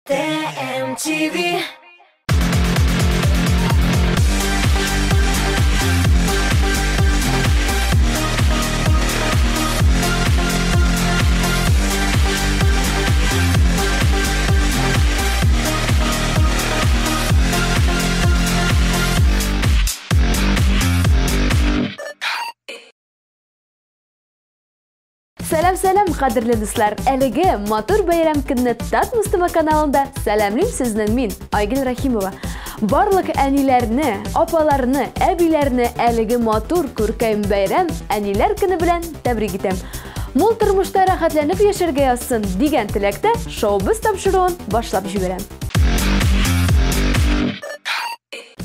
TMTV. Сәлем, қадірлі достар. Әліге матур бәйрәм көнне Тат Мустафа каналында сәламлим сезнең мин, Айгөл Рахимова. Барлык әниләрне, апаларны, әбиләрне әліге матур күркәм бәйрәм әниләр көне белән тәбрик итәм. Мул тормышта рәхәтләнеп яшәргә язсын дигән теләктә шоу-биз тапшыруын башлап җибәрәм.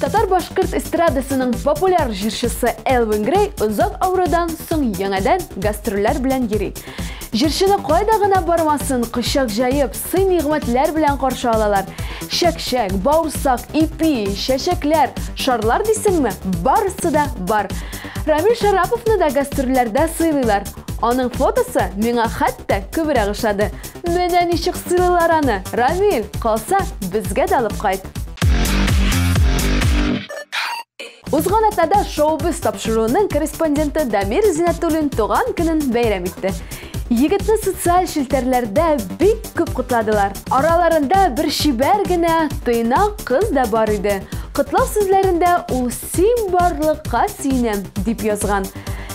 Татар-башкорт эстрадасының популяр җырчысы Элвин Грей озак авырудан соң яңадан гастрольләр белән йөри. Җырчыны кайда гына бармасын, кычак җаеп, сый-нигъмәтләр белән каршы алалар. Шәкшәк, баурсак, ипи, чәчәкләр, шарлар дисеңме? Барысы да бар. Рамил Шараповны да гастрольләрдә сыйлыйлар. Аның фотосы миңа хәтта күбрәк ошады. Менә ничек сыйлыйлар аны. Рамил, калса безгә дә алып кайт. Узган атнада шоу-биз тапшыруының корреспонденты Дамир Зинатуллин туган көнен бәйрәм итте. Егетне социаль шелтәрләрдә бик күп кутладылар. Араларында бер шибәр генә тыйнак кыз да бар иде. Котлау сүзләрендә ул син барлыкка сөенәм дип язган.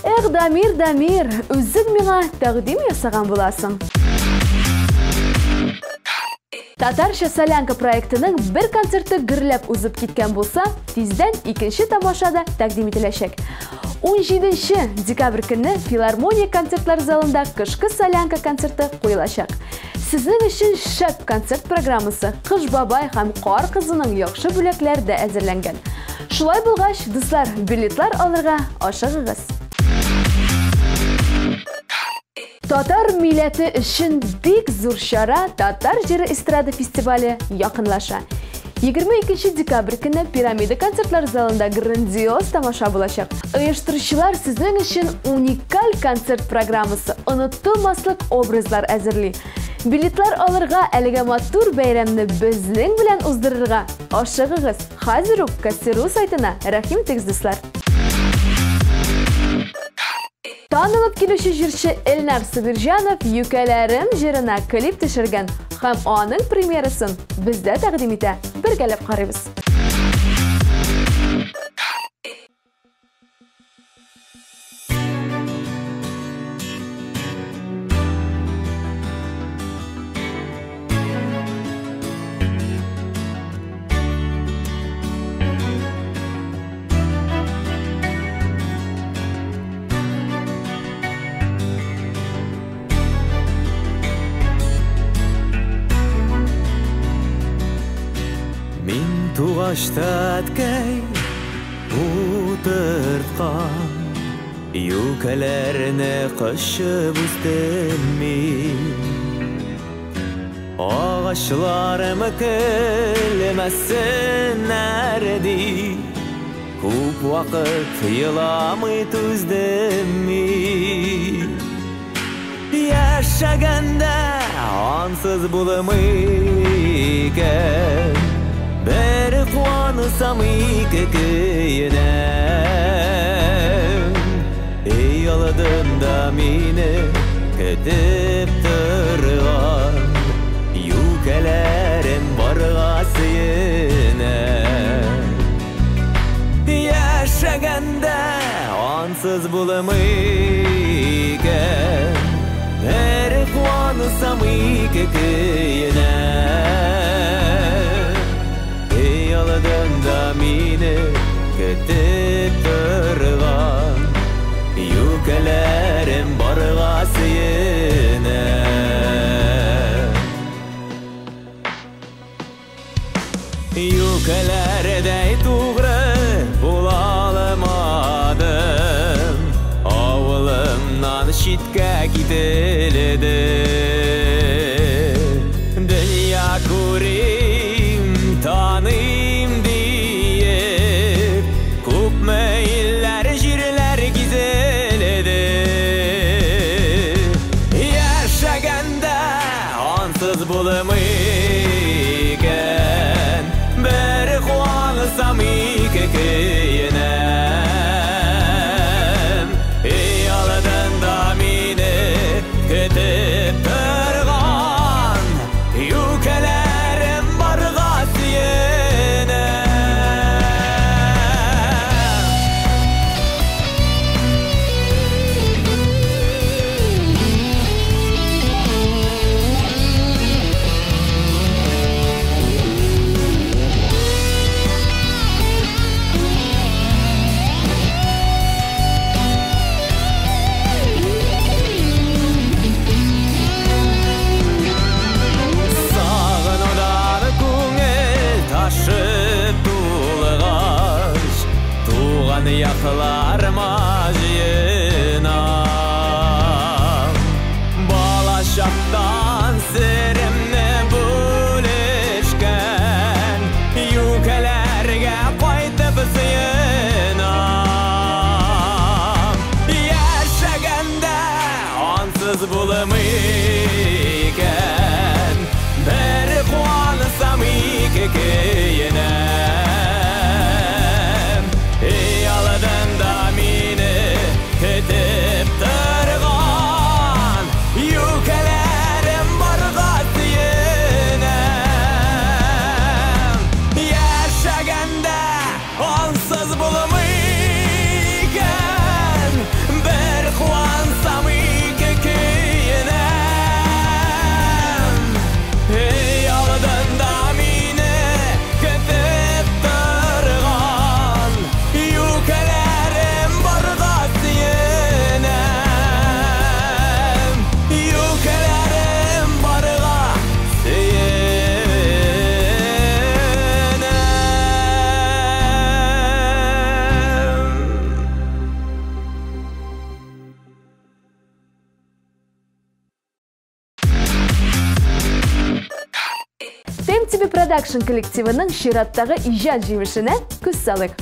Эх, Дамир, үзең миңа тәкъдим ясаган буласың. Татарча солянка проектының бер концерты гөрләп узып киткән булса, тиздән икенче тамашада тәкъдим ителәчәк. 17 декабрь көнне филармония концертлар залында кышкы солянка концерты куелачак. Сезнең өчен шәп концерт программасы Кыш бабай һәм Кар кызының яхшы бүләкләре дә әзерләнгән. Шулай булгач, дуслар, билетлар алырга ашыгыгыз. Татар милләте өчен бик зур чара Татар җыры эстрада фестивале якынлаша. 22 декабрь көнне Пирамида концертлар залында грандиоз тамаша булачак. Оештыручылар сезнең өчен уникаль концерт программасы, онытылмаслык образлар әзерли. Билетлар алырга әлегә матур бәйрәмне безнең белән уздырырга ашыгыгыз. Хәзер үк Кассиру сайтына рәхим итегез, дуслар. Танылып килүче җырчы Элнар Сабирҗанов Юкәләрем җырына клип төшергән һәм аның премьерасын бездә тәкъдим итә. Бергәләп карыйбыз. Тугашта әткәй утырткан, юкәләрне кышып үстем мин. Агачларым көлмәсеннәр ди, күп вакыт еламый түздем мин. Яшәгәндә ансыз булмый икән, бер куансам ике көенәм. Эй алдымда мине көтеп торган, юкәләрем барга сөенәм. Яшәгәндә ансыз булмый икән, бер куансам ике көенәм. Алдымда мине көтеп торган, юкәләрем барга сөенәм. Юкәләрдәй тугры була алмадым, авылымнан читкә кителде. Дөнья күрим, таныйм диеп, күпме илләр җирләр гизелде. Яшәгәндә ансыз булмый булым икән, бер куансам ике көенәм. Эй алдында мине көтеп торган, юкәләрем барга сөенәм. Яшәгәндә ансыз булым икән, бер куансам ике көенәм. Эй алдында мине көтеп торган, юкәләрем барга сөенәм. Юкәләрем барга сөенәм. Тем тебе продакшн коллективының чираттагы иҗат җимешенә күз салыйк.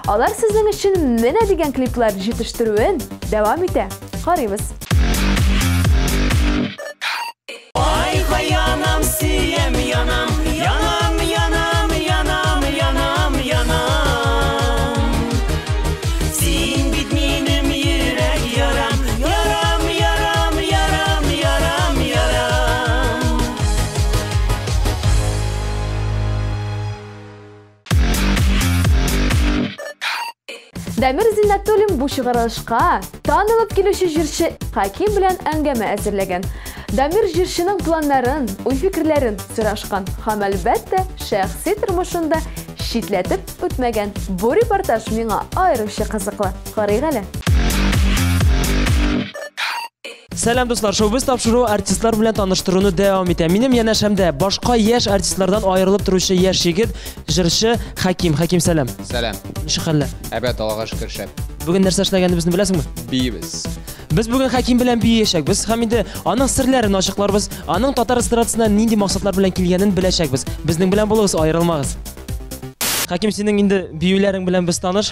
Алар сезнең өчен менә дигән клиплар җитештерүен дәвам итә. Карыйбыз. Ай хаянам сөям янам, янам, янам, янам, янам, янам. Син бит минем йөрәк ярам, ярам, ярам, ярам, ярам, ярам. Дамир Зиннатуллин бу чыгарылышка танылып килүче җырчы Хаким белән әңгәмә әзерләгән. Дамир җырчының планнарын, уй-фикерләрен сорашкан һәм әлбәттә шәхси тормышында шитләтеп үтмәгән. Бу репортаж миңа аеруча кызыклы. Карыйк әле. Сәлам дуслар, шоу-биз тапшыру артистлар белән таныштыруны дәвам итә. Минем янәшәмдә башка яшь артистлардан аерылып торучы яшь егет җырчы Хаким. Хаким, сәлам. Сәлам. Ничек хәлләр? Әбәт Аллага шөкер шәп. Бүген нәрсә эшләгәнебезне беләсеңме? Бийбез. Без бүген Хаким белән биешәкбез һәм инде аның серләрен ачыкларбыз. Аның татар эстрадасына нинди максатлар белән килгәнен беләчәкбез. Безнең белән булыгыз, аерылмагыз. Хаким, синең инде биюләрең белән без таныш.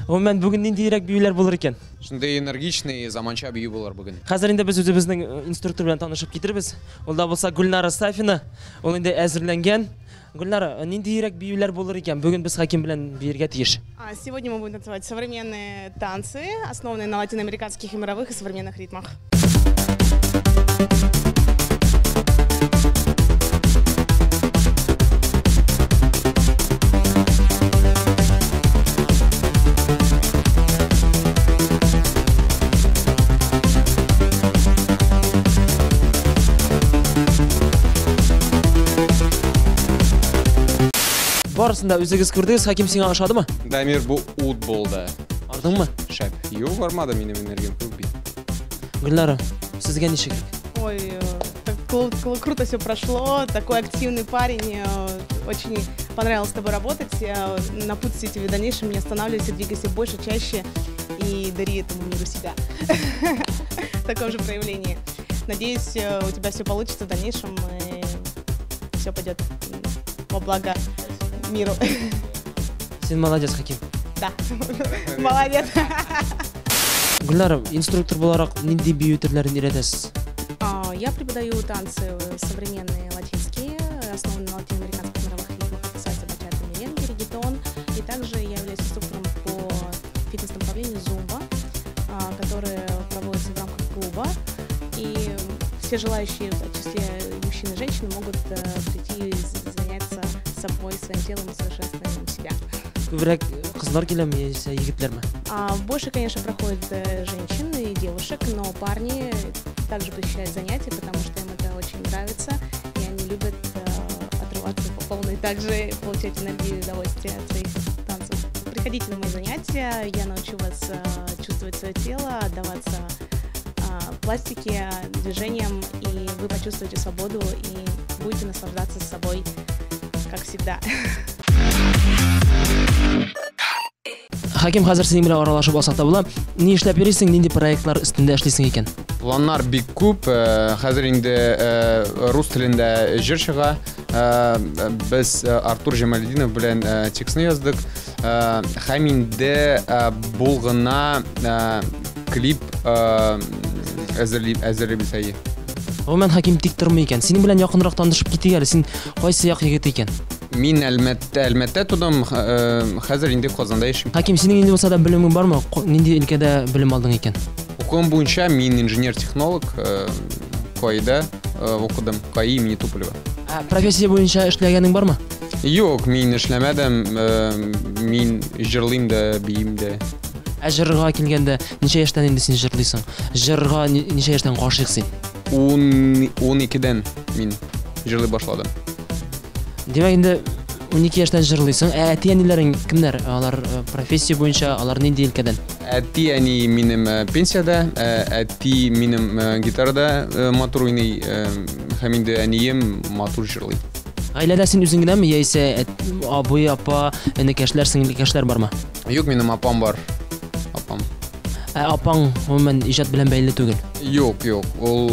Гомумән бүген ниндирәк биюләр булыр икән? Шундый энергичный, заманча бию булыр бүген. Хәзер инде без үзебезнең инструктор белән танышып китербез. Ул да булса Гүлнара Сафина. Ул инде әзерләнгән. Гүлнара, ниндирәк биюләр булыр икән? Бүген без Хаким белән биергә тиеш. Сегодня мы будем танцевать современные танцы, основанные на латиноамериканских и мировых и современных ритмах. Барысында үзегез күрдегез, Хаким сиңа ошадымы? Дамир, бу ут булды. Ардыңмы? Шәп. Юк, бармады минем энергиям күп бит. Гүлнара, сезгә ничек? Ой, так круто все прошло, такой активный парень, очень понравилось с тобой работать, напутствие тебе в дальнейшем, не останавливайся, двигайся больше, чаще и дари этому миру себя в таком же проявлении. Надеюсь, у тебя все получится в дальнейшем и все пойдет во благо миру. Син молодец, Хаким. Да, молодец. Гүлнара, инструктор буларак нинди бию төрләрен өйрәтәсез? Я преподаю танцы современные латинские, основанные на латиноамериканских мировых ритмах, это сальса, бачата, меренге, реггетон. И также я являюсь инструктором по фитнес-направлению зумба, который проводится в рамках клуба. И все желающие, в том числе мужчины и женщины, могут прийти и заняться собой, своим телом и совершенствованием себя. Күбрәк кызлар киләме яисә егетләрме? Больше, конечно, проходит женщин и девушек, но парни также посещают занятия, потому что им это очень нравится, и они любят отрываться по полной, также получать энергию и удовольствие от своих танцев. Приходите на мои занятия, я научу вас чувствовать свое тело, отдаваться пластике, движениям, и вы почувствуете свободу и будете наслаждаться собой, как всегда. Хаким, хәзер синең белән аралашып алсак та була. Ни эшләп йөрисең, нинди проектлар өстендә эшлисең икән? Планнар бик күп. Хәзер инде рус телендә җыр чыга. Без Артур Җамалетдинов белән текстны яздык. Һәм инде булгына клип әзерлибез. Гомумән Хаким тик тормый икән. Синең белән якынрак танышып китик әле. Син кайсы як егет икән? Мин әлмәттә тудым, хәзер инде Казанда яшим. Хаким, синең инде булса да белемең бармы? Нинди өлкәдә белем алдың икән? Укуым буенча мин инженер-технолог, КАИда укыдым, КАИ имени Туполева. Профессия буенча эшләгәнең бармы? Юк, мин эшләмәдем, мин җырлыйм да, биим дә. Җырга килгәндә ничә яшьтән инде син җырлыйсың? Җырга ничә яшьтән гашыйксың? 12дән мин җырлый башладым. Димәк инде 12 яшьтән җырлыйсың. Әти-әниләрең кемнәр? Алар профессия буенча, алар нинди өлкәдән? Әти әни минем пенсияда, әти минем гитарада матур уйный, һәм инде әнием матур җырлый. Гаиләдә син үзең генәме яисә абый, апа, энекәшләр, сеңлекәшләр бармы? Юк, минем апам бар. Апам. Апаң гомумән иҗат белән бәйле түгел. Юк, ул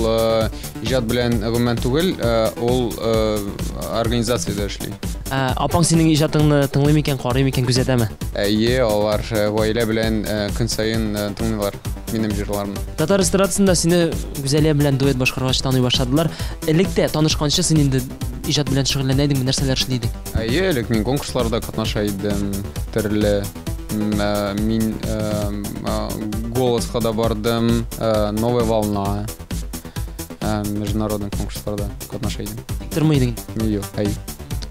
иҗат белән гомумән түгел, ул организациядә эшли. Апаң синең иҗатыңны тыңлый микән, карый микән, күзәтәме? Әйе, алар гаилә белән көн саен тыңлыйлар минем җырларымны. Татар эстрадасында сине Гүзәлия белән дуэт башкаргач таный башладылар. Электә танышканчы син инде иҗат белән шөгыльләнә идең, нәрсәләр эшли идең? Әйе, элек мин конкурсларда катнаша идем, төрле. Мин голоска да бардым, новая волна. Международный конкурсларда катнаша идем. Тормый идең. Юк, әйе.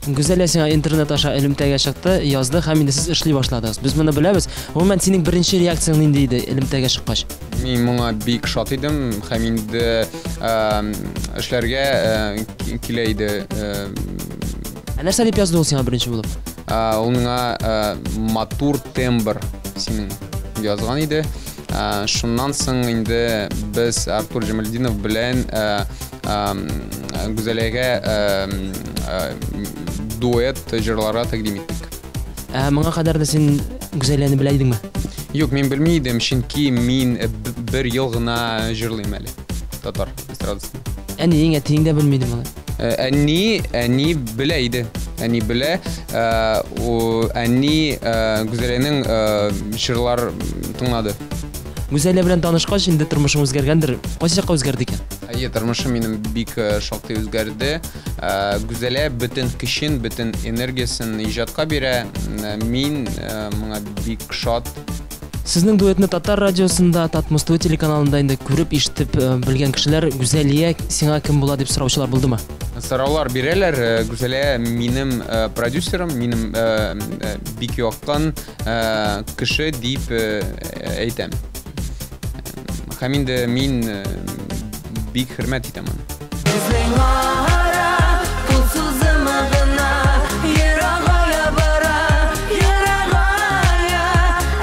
Гүзәлия сиңа интернет аша элемтәгә чыкты, язды һәм инде сез эшли башладыгыз. Без моны беләбез. Гомумән синең беренче реакцияң нинди иде элемтәгә чыккач? Мин моңа бик шат идем, һәм инде эшләргә килә иде. Нәрсә дип язды ул сиңа беренче булып? Ул миңа матур тембр синең язган иде. Шуннан соң инде без Артур Җамалетдинов белән Гүзәлиягә дуэт җырларга тәкъдим иттек. Моңа кадәр дә син Гүзәлияне белә идеңме? Юк, мин белми идем, чөнки мин бер ел гына җырлыйм әле татар эстрадасында. Әниең, әтиең дә белми иде моны. Әни белә иде. Әни белә, әни Гүзәлиянең җырлар тыңлады. Гүзәлия белән танышкач инде тормышың үзгәргәндер. Кайсы якка үзгәрде икән? Әйе, тормышым минем бик шактый үзгәрде. Гүзәлия бөтен көчен, бөтен энергиясын иҗатка бирә. Мин моңа бик шат. Сезнең дуэтны Татар радиосында, Татмусту телеканалында инде күреп, ишетеп белгән кешеләр Гүзәлия сиңа кем була дип сораучылар булдымы? Сораулар бирәләр. Гүзәлия минем продюсерым, минем бик якын кеше дип әйтәм. Һәм инде мин бик хөрмәт итәм аны. Безнең ара кулсызыма гына ерагая бара, ерагая.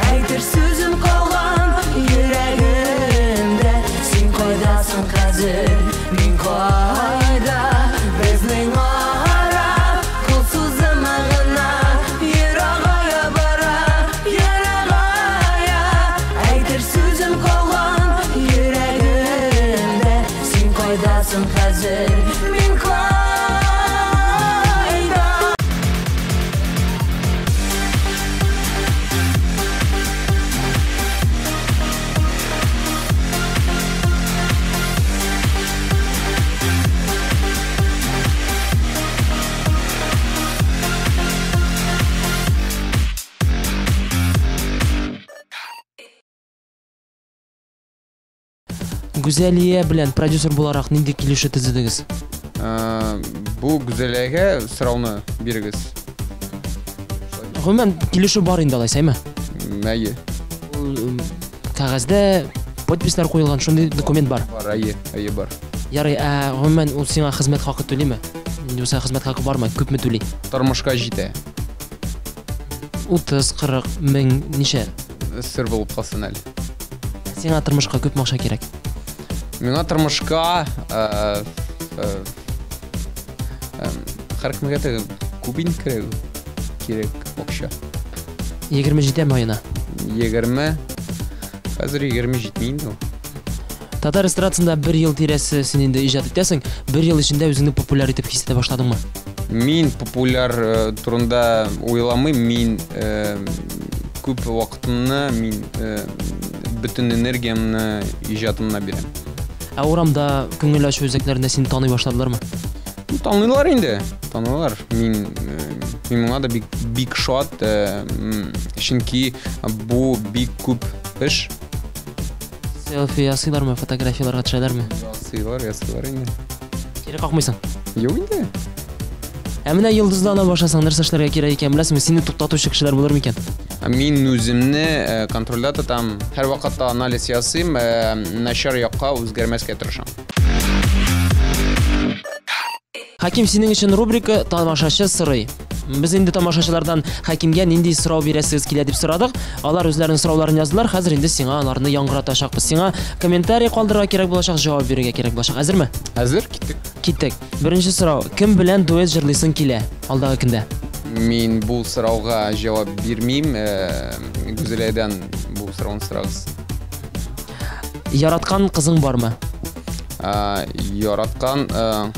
Әйтер сүзем калган йөрәгемдә. Син кайдасың хәзер, мин кайда? Безнең ара кулсызыма гына ерагая бара, ерагая. Әйтер сүзем калган йөрәгемдә. Син кайдасың хәзер, мин кайда? Гүзәлия белән продюсер буларак нинди килешү төзедегез? Бу Гүзәлиягә сорауны бирегез. Гомумән килешү бар инде алайсаймы? Әйе. Кәгазьдә подпислар куелган, шундый документ бар. Бар, әйе, бар. Ярый, гомумән ул сиңа хезмәт хакы түлиме? Юкса хезмәт хакы бармы? Күпме түли? Тормышка җитә. 30-40 мең ничә? Сер булып калсын әле. Сиңа тормышка күп акча кирәк. Миңа тормышка һәркемгә дә күп кирәк акча. 20 җитәме аена? 20. Хәзер 20 җитми инде. Татар эстрадасында 1 ел тирәсе син инде иҗат итәсең, 1 ел эчендә үзеңне популяр итеп хис итә башладыңмы? Мин популяр турында уйламыйм, мин күп вакытымны, мин бөтен энергиямны иҗатымна бирәм. Ә урамда күңел ачу үзәкләрендә сине таный башладылармы? Таныйлар инде. Таныйлар. Мин моңа да бик шат, чөнки бу бик күп эш. Селфи ясыйлармы, фотографияларга төшәләрме? Ясыйлар инде. Кире какмыйсың. Юк инде. Ә менә йолдызлана башласаң нәрсә эшләргә кирәк икән беләсеңме? Сине туктатучы кешеләр булыр микән? Мин үземне контрольдә тотам. Һәр вакытта анализ ясыйм, начар якка үзгәрмәскә тырышам. Хаким, синең өчен рубрика тамашачы сорый. Без инде тамашачылардан Хакимгә нинди сорау бирәсегез килә дип сорадык. Алар үзләренең сорауларын яздылар. Хәзер инде сиңа аларны яңгыратачакбыз. Сиңа комментарий калдырырга кирәк булачак, җавап бирергә кирәк булачак. Әзерме? Әзер, киттек. Киттек. Беренче сорау. Кем белән дуэт җырлыйсың килә алдагы көндә? Мин бу сорауга җавап бирмим. Гүзәләдән бу сорауны сорагыз. Яраткан кызың бармы? Яраткан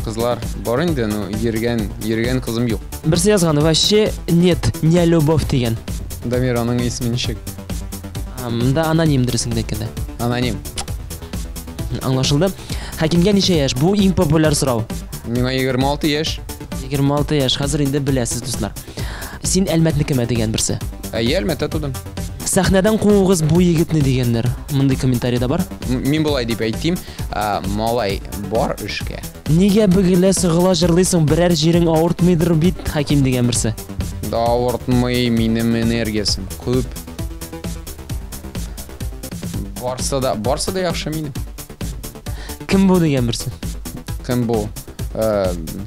кызлар бар инде, но йөргән кызым юк. Берсе язган, вообще нет, не любовь дигән. Дамир, аның исеме ничек? Монда аноним дөресен әйткәндә. Аноним. Аңлашылды. Хакимгә ничә яшь? Бу иң популяр сорау. Миңа 26 яшь. 26 яшь. Хәзер инде беләсез, дуслар. Син Әлмәтнекеме дигән берсе. Әлмәттә тудым. Сәхнәдән куугыз бу егетне дигәннәр. Мондый комментарийда бар. Мин булай дип әйтим, малай бар эшкә. Нигә бөгелә сыгыла җырлыйсың, берәр җирең авыртмыйдыр бит, Хаким дигән берсе. Да авыртмый, минем энергиясем күп. Барса да яхшы минем. Кем бу дигән берсе? Кем бу?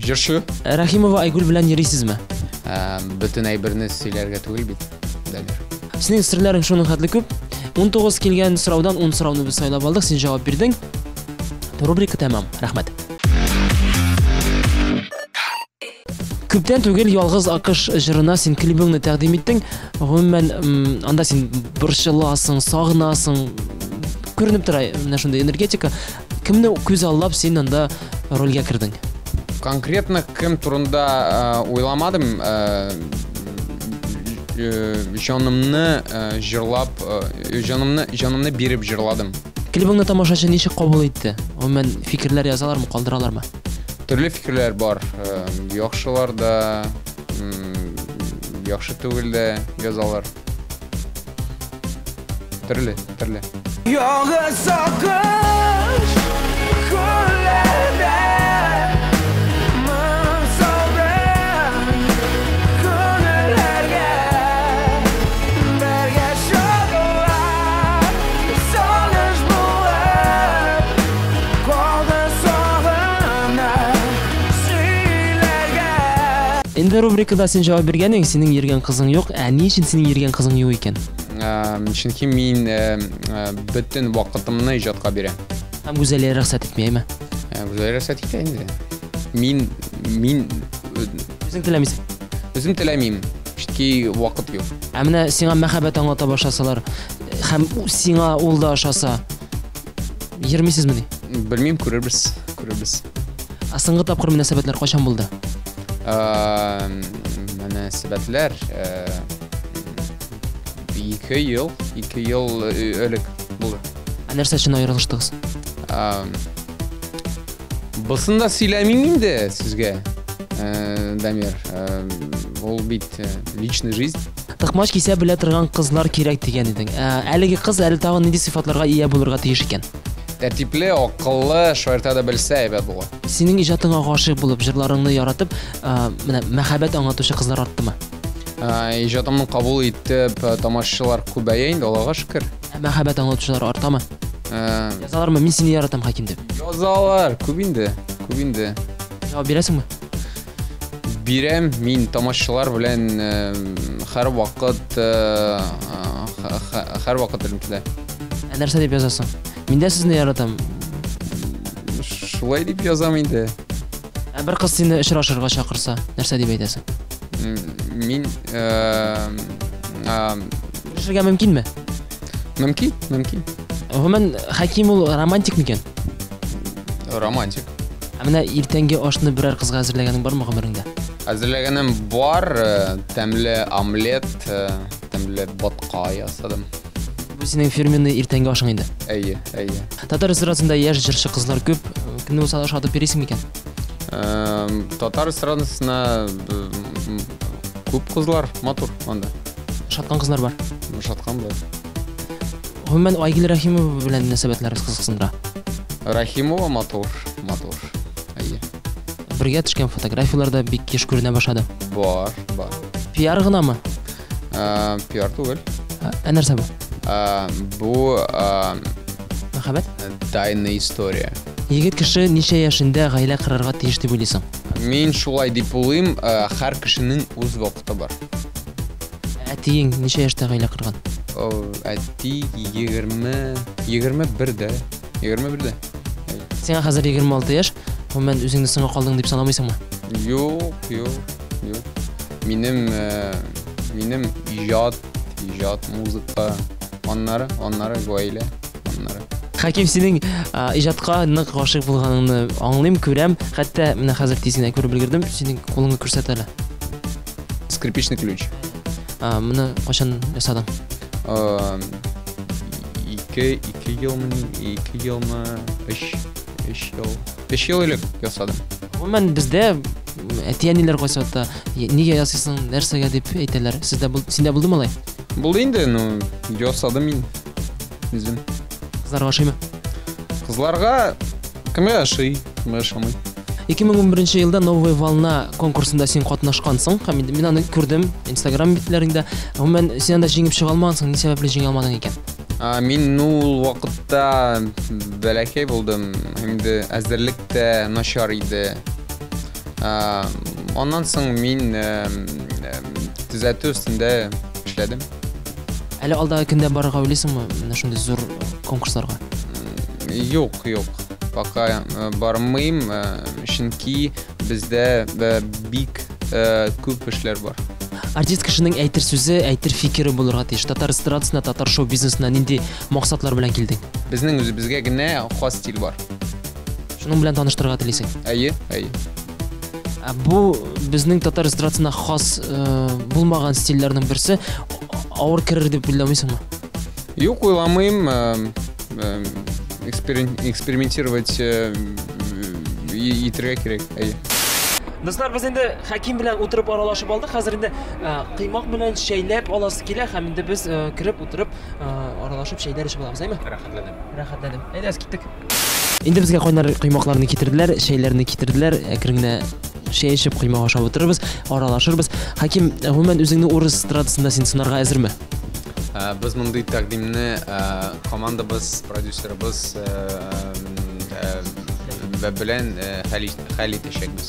Җырчы. Рахимова Айгүл белән йөрисезме? Бөтен әйберне сөйләргә түгел бит. Дамир. Синең серләрең шуның хәтле күп. 19 килгән сораудан 10 сорауны без сайлап алдык, син җавап бирдең. Рубрика тәмам. Рәхмәт. Күптән түгел ялгыз акыш җырына син клибыңны тәкъдим иттең. Гомумән, анда син борчыласың, сагынасың. Күренеп тора, менә шундый энергетика. Кемне күз аллап син анда рольгә кирдең? Конкретно кем турында уйламадым. Җанымны җырлап, җанымны биреп җырладым. Клибыңны тамашачы ничек кабул итте? Гомумән фикерләр язалармы, калдыралармы? Төрле фикерләр бар. Яхшылар да, яхшы түгел дә язалар. Төрле. Ялгыз акыш күлләрдә Инде рубрикада син җавап биргәнең, синең йөргән кызың юк. Ни өчен синең йөргән кызың юк икән? Чөнки мин бөтен вакытымны иҗатка бирәм. Һәм гүзәлия рөхсәт итмәйме? Гүзәлия рөхсәт итә инде. Мин Үзең теләмисең. Үзем теләмим. Чөнки вакыт юк. Менә сиңа мәхәббәт аңлата башласалар, һәм сиңа ул да ашаса, йөрмисезме ди? Белмим, күрербез. Соңгы тапкыр мөнәсәбәтләр качан булды? Мөнәсәбәтләр 2 ел элек булды. Нәрсә өчен аерылыштыгыз? Бусын да сөйләмим инде сезгә, Дамир. Ул бит личный жизнь. Тыкмач кисә белә торган кызлар кирәк дигән идең. Әлеге кыз әле тагын нинди сыйфатларга ия булырга тиеш икән? Тәртипле, акыллы, шаярта да белсә әйбәт була. Синең иҗатыңа гашыйк булып, җырларыңны яратып, менә мәхәббәт аңлатучы кызлар артымы? Иҗатымны кабул итеп, тамашачылар күбәя инде, Аллага шөкер. Мәхәббәт аңлатучылар артамы? Язалармы, мин сине яратам, Хаким дип? Язалар, күп инде. Җавап бирәсеңме? Бирәм, мин тамашачылар белән һәр вакыт элемтәдә. Нәрсә дип язасың? Мин дә сезне яратам. Шулай дип язам инде. Бер кыз сине очрашырга чакырса, нәрсә дип әйтәсең? Мин Очрашырга мөмкинме? Мөмкин. Гомумән, Хаким ул романтик микән? Романтик. Менә иртәнге ашны берәр кызга әзерләгәнең бармы гомереңдә? Әзерләгәнем бар, тәмле омлет, тәмле ботка ясадым. синең фирменный иртәнге ашың инде. Әйе. Татар эстрадасында яшь җырчы кызлар күп. Кемне булса да шатып йөрисең микән? Татар эстрадасына күп кызлар, матур анда. Шаткан кызлар бар. Шаткан бар. Гомумән Айгөл Рәхимова белән мөнәсәбәтләрегез кызыксындыра. Рахимова матур. Әйе. Бергә төшкән фотографияларда бик кеш күренә башлады. Бар. Пиар гынамы? Пиар түгел. Ә нәрсә бу? Бу Мәхәббәт? тайная история. Егет кеше ничә яшендә гаилә корырга тиеш дип уйлыйсың? Мин шулай дип уйлыйм, һәр кешенең үз вакыты бар. Әтиең ничә яшьтә гаилә корган? Әти 21-дә. Сиңа хәзер 26 яшь. Гомумән үзеңне соңга калдың дип санамыйсыңмы? Юк. Минем иҗат, музыка, аннары гаилә, аннары. Хаким, синең иҗатка нык гашык булганыңны аңлыйм, күрәм. Хәтта менә хәзер тизгенә күреп белгердем. Синең кулыңны күрсәт әле. Скрипичный ключ. Моны качан ясадың? 2 елмы, 5 ел элек ясадым. Гомумән бездә әти-әниләр кайсыкта нигә ясыйсың, нәрсәгә дип әйтәләр. Синдә булдымы алай? Булды инде, ясадым мин. Үзем. Кызларга ашыймы? Кызларга кемгә ашый, кемгә ашамый. 2011 елда Новая волна конкурсында син катнашкансың. Һәм мин аны күрдем Instagram битләрендә. Гомумән син анда җиңеп чыга алмагансың. Ни сәбәпле җиңә алмадың икән? Мин ул вакытта бәләкәй булдым. Һәм дә әзерлек тә начар иде. Аннан соң мин төзәтү өстендә эшләдем. Әле алдагы көндә барырга уйлыйсыңмы? Менә шундый зур конкурсларга. Юк. Пока бармыйм, чөнки бездә бик күп эшләр бар. Артист кешенең әйтер сүзе, әйтер фикере булырга тиеш. Татар эстрадасына, татар шоу бизнесына нинди максатлар белән килдең? Безнең үзебезгә генә хас стиль бар. Шуның белән таныштырырга телисең? Әйе. Бу безнең татар эстрадасына хас булмаган стильләрнең берсе, авыр керер дип уйламыйсыңмы? Юк, уйламыйм. Экспериментировать итәргә кирәк. Достар, без инде Хаким белән утырып аралашып алдык. Хәзер инде кыймак белән шәйләп аласы килә һәм инде без кирип утырып аралашып шәйләр ичеп алабыз, әйме? Рәхәтләнеп. Әйдәс киттек. Инде безгә кайнар кыймакларны китерделәр, шәйләрне китерделәр. Әкренгенә шәй ичеп кыймак ашап утырырбыз, аралашырбыз. Хаким, гомумән үзеңне урыс эстрадасында син сынарга әзерме? Без мондый тәкъдимне командабыз, продюсерыбыз белән хәл итәчәкбез.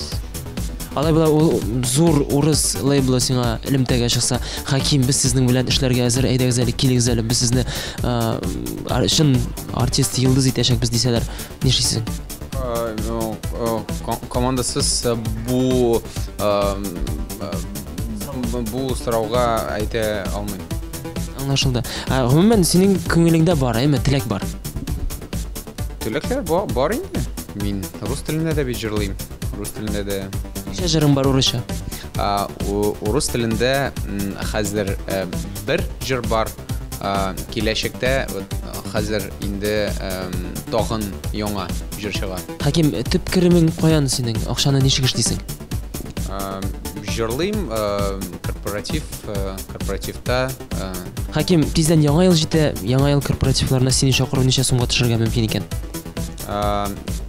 Алай була ул зур урыс лейблы сиңа элемтәгә чыкса, Хаким, без сезнең белән эшләргә әзер, әйдәгез әле, килегез әле, без сезне чын артист, йолдыз итәчәкбез дисәләр, нишлисең? Командасыз бу сорауга әйтә алмыйм. Аңлашылды. Гомумән синең күңелеңдә бар, әйме, теләк бар. Теләкләр бар инде. Мин рус телендә дә бит җырлыйм. Рус телендә дә. Ничә җырың бар урысча? Урыс телендә хәзер бер җыр бар. Киләчәктә хәзер инде тагын яңа җыр чыга. Хаким, төп керемең каян синең? Акчаны ничек эшлисең? Җырлыйм корпоративта. Хаким, тиздән яңа ел җитә. Яңа ел корпоративларына сине чакыру ничә сумга төшәргә мөмкин икән?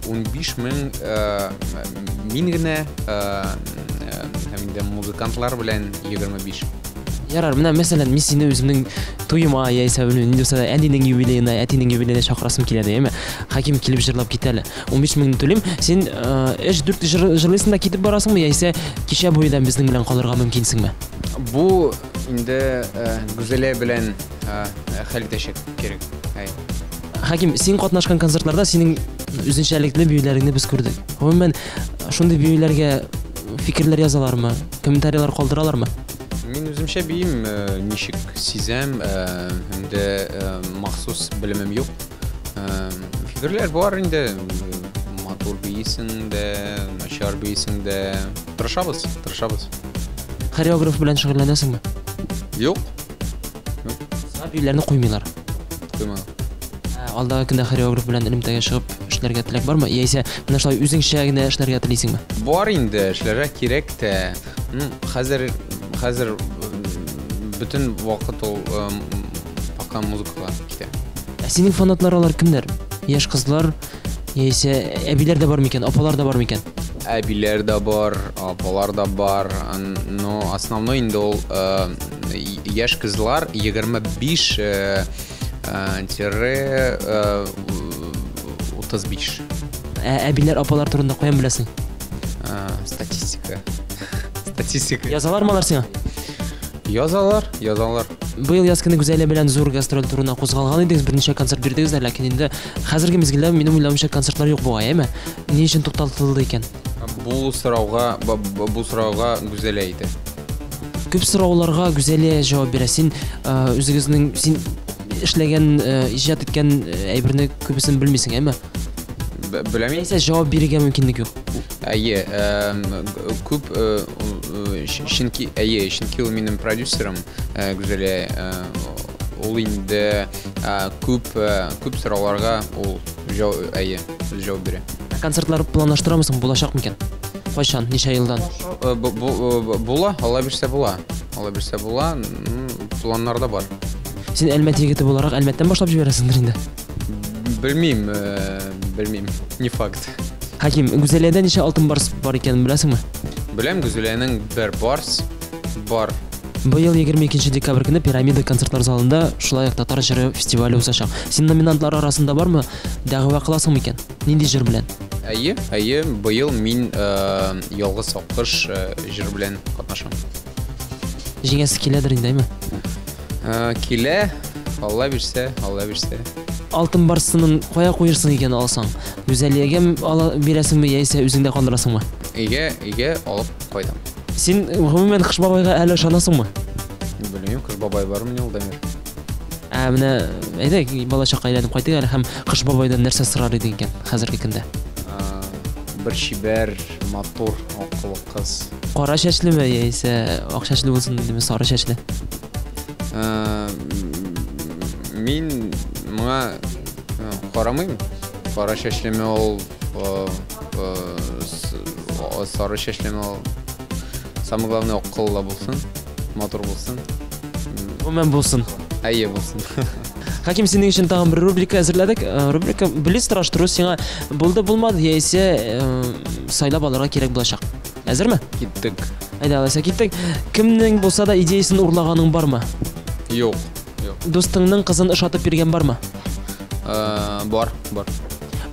15 мең мин генә һәм инде музыкантлар белән 25. Ярар, менә мәсәлән, мин сине үземнең туйыма яисә инде әнинең юбилеена, әтинең юбилеена чакырасым килә дә, әйме? Хаким килеп җырлап кит әле. 15 мең түлим. Син 3-4 җырлыйсың да китеп барасыңмы яисә кичә буйдан безнең белән калырга мөмкинсеңме? Бу инде Гүзәлия белән хәл итәчәк кирәк. Хаким, син катнашкан концертларда синең үзенчәлекле биюләреңне без күрдек. Гомумән, шундый биюләргә фикерләр язалармы? Комментарийлар калдыралармы? Мин үземчә биим, ничек сизәм, һәм дә махсус белемем юк. Фикерләр бар инде. Матур биисең дә, начар биисең дә. Тырышабыз. Хореограф белән шөгыльләнәсеңме? Юк. Биюләрне куймыйлар. куймады. Алда көндә хореограф белән элемтәгә чыгып эшләргә теләк бармы? Яисә менә шулай үзеңчә генә эшләргә телисеңме? Бар инде, эшләргә кирәк тә. Хәзер бөтен вакыт ул пока музыкага китә. Синең фанатлар кемнәр? Яшь кызлар, яисә әбиләр дә бар микән, апалар да бар микән? Әбиләр дә бар, апалар да бар. Но основной инде ул яшь кызлар 25-35. Әбиләр, апалар турында каян беләсең? Статистика. Язалармы алар сиңа? Язалар. Быел яз көне Гүзәлия белән зур гастроль турына кузгалган идегез, берничә концерт бирдегез, ләкин инде хәзерге мизгелдә минем уйлавымча концертлар юк бугай, әйме? Ни өчен туктатылды икән? Бу сорауга Гүзәлия әйтә. Күп сорауларга Гүзәлия җавап бирә. Син үзегезнең эшләгән, иҗат иткән әйберне күбесен белмисең, әйме? Беләм. Яисә җавап бирергә мөмкинлек юк. Әйе, күп чөнки ул минем продюсерым Гүзәлия, ул инде күп сорауларга ул җавап бирә. Концертлар планлаштырамысың, булачак микән? Кайчан, ничә елдан? Була, Алла бирсә була. Планнарда бар. Син Әлмәт егете буларак Әлмәттән башлап җибәрәсеңдер инде. Белмим, не факт. Хаким, Гүзәлиядә ничә алтын барс бар икәнен беләсеңме? Беләм, Гүзәлиянең бер барс бар. Быел 22 декабрь көне Пирамида концертлар залында шулай ук татар җыры фестивале узачак. Син номинантлар арасында бармы? Дәгъва кыласыңмы икән? Нинди җыр белән? Әйе, быел мин ялгыз аккыш җыр белән катнашам. Җиңәсе киләдер инде, әйме? Килә, Алла бирсә. Алтын барсынын кая куерсың икән алсаң? Гүзәлиягә бирәсеңме яисә үзеңдә калдырасыңмы? Өйгә алып кайдам. Син гомумән Кыш бабайга әле ышанасыңмы? Белмим, Кыш бабай бармы ни ул Дамир? Менә әйдәк балачакка әйләнеп кайтыйк әле һәм Кыш бабайдан нәрсә сорар идең икән хәзерге көндә? Бер чибәр, матур, акыллы кыз. Кара чәчлеме яисә ак чәчле булсын димме, сары чәчле? Мин моңа карамыйм. Кара чәчлеме ул, сары чәчлеме ул. Самое главное, акыллы булсын, матур булсын. Гомумән булсын. Әйе булсын. Хаким, синең өчен тагын бер рубрика әзерләдек. Рубрика билет тораштыру сиңа булды-булмады яисә сайлап алырга кирәк булачак. Әзерме? Киттек. Әйдә, алайса киттек. Кемнең булса да идеясын урлаганың бармы? Юк. Дустыңның кызын ышатып биргән бармы? Бар.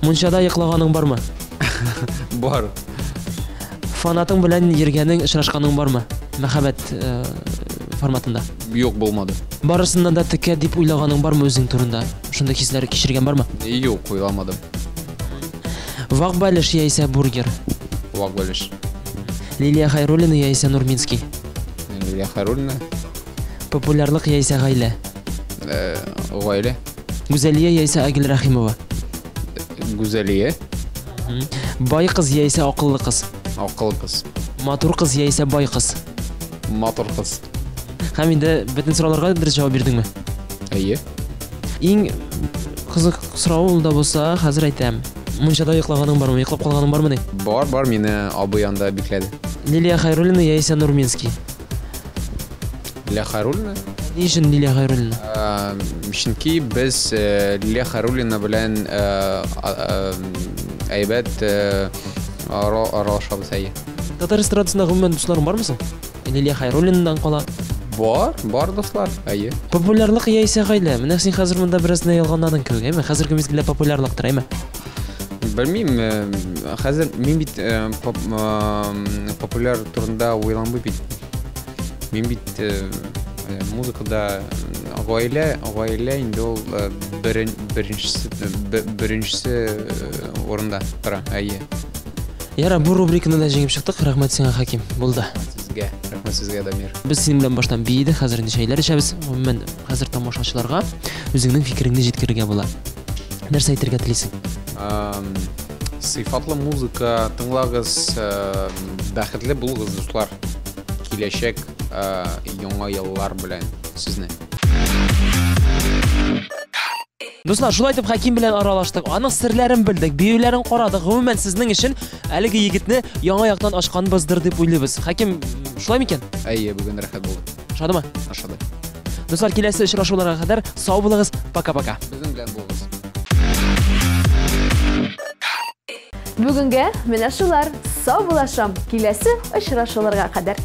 Мунчада йоклаганың бармы? Бар. Фанатың белән йөргәнең, очрашканың бармы? Мәхәббәт форматында. Юк, булмады. Барысыннан да текә дип уйлаганың бармы үзең турында? Шунда хисләр кичергән бармы? Юк, уйламадым. Вак бәлеш яисә бургер? Вак бәлеш. Лилия Хайруллина яисә Нурминский? Лилия Хайруллина. Популярлык яисә гаилә? Гаилә. Гүзәлия яисә Агил Рахимова? Гүзәлия. Бай кыз яисә акыллы кыз? Акыллы кыз. Матур кыз яисә бай кыз? Матур кыз. Һәм инде бөтен сорауларга дөрес җавап бирдеңме? Әйе. Иң кызык сорау да булса, хәзер әйтәм. Мунчада йоклаганың бармы? Йоклап калганың бармы ди? Бар, мине абый янда бикләде. Лилия Хайруллина яисә Нурминский? Лилия Хайруллина? Ни өчен Лилия Хайруллина? Чөнки без Лилия Хайруллина белән әйбәт аралашабыз, әйе. Татар эстрадасында гомумән дусларың бармы соң? Лилия Хайруллинадан кала. Бар дуслар, әйе. Популярлык яисә гаилә? Менә син хәзер монда бераз ялганладың кебек, әйме? Хәзерге мизгелдә популярлыктыр, әйме? Белмим, хәзер мин бит популяр турында уйламый бит. Мин бит музыкада гаилә инде ул беренчесе орында тора, әйе. Яра, бу рубриканы да җиңеп чыктык. Рәхмәт сиңа, Хаким. Булды. Рәхмәт сезгә, Дамир. Без синең белән баштан бийде, хәзер инде шәйләр ичәбез. Гомумән, хәзер тамашачыларга үзеңнең фикереңне җиткерергә була. Нәрсә әйтергә телисең? Сыйфатлы музыка тыңлагыз, бәхетле булыгыз, дуслар. Киләчәк яңа еллар белән сезне. Дуслар, шулай итеп Хаким белән аралаштык. Аның серләрен белдек, биюләрен карадык. Гомумән сезнең өчен әлеге егетне яңа яктан ачканбыздыр дип уйлыйбыз. Хаким, шулай микән? Әйе, бүген рәхәт булды. Шадымы? Ашады. Дуслар, киләсе очрашуларга кадәр сау булыгыз. Пока-пока. Безнең белән булыгыз. Бүгенгә менә шулар. Сау булашам. Киләсе очрашуларга кадәр.